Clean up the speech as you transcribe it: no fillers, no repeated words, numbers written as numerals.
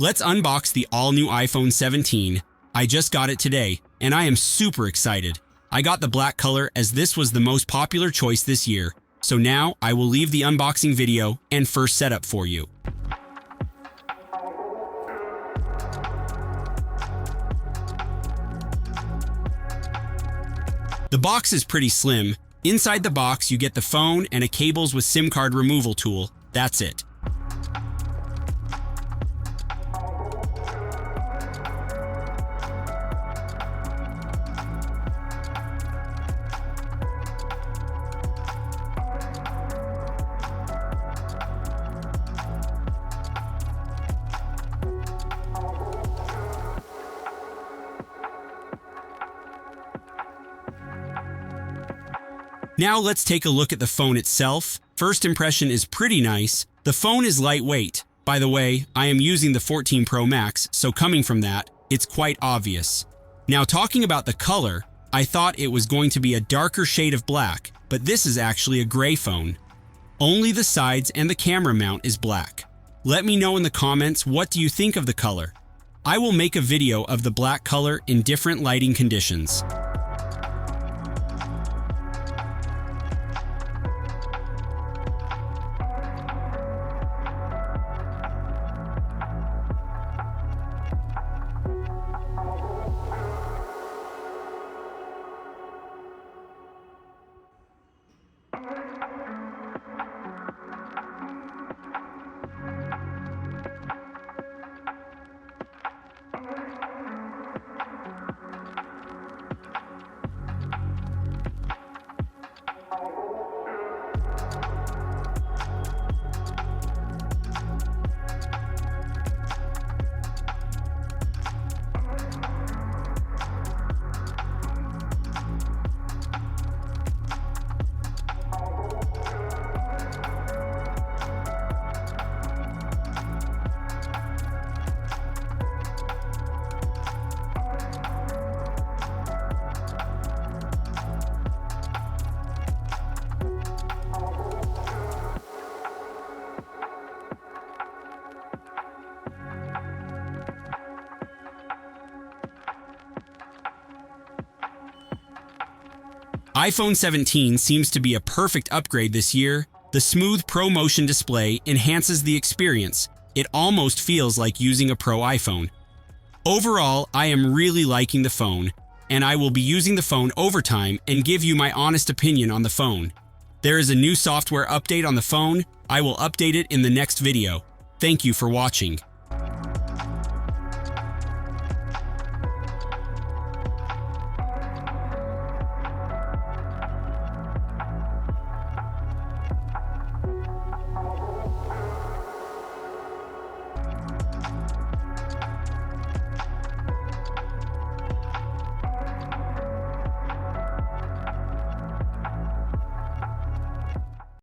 Let's unbox the all-new iPhone 17. I just got it today, and I am super excited. I got the black color as this was the most popular choice this year. So now I will leave the unboxing video and first setup for you. The box is pretty slim. Inside the box, you get the phone and a cables with SIM card removal tool. That's it. Now let's take a look at the phone itself. First impression is pretty nice. The phone is lightweight. By the way, I am using the 14 Pro Max, so coming from that, it's quite obvious. Now talking about the color, I thought it was going to be a darker shade of black, but this is actually a gray phone. Only the sides and the camera mount is black. Let me know in the comments, what do you think of the color? I will make a video of the black color in different lighting conditions. iPhone 17 seems to be a perfect upgrade this year. The smooth ProMotion display enhances the experience. It almost feels like using a Pro iPhone. Overall, I am really liking the phone, and I will be using the phone over time and give you my honest opinion on the phone. There is a new software update on the phone. I will update it in the next video. Thank you for watching.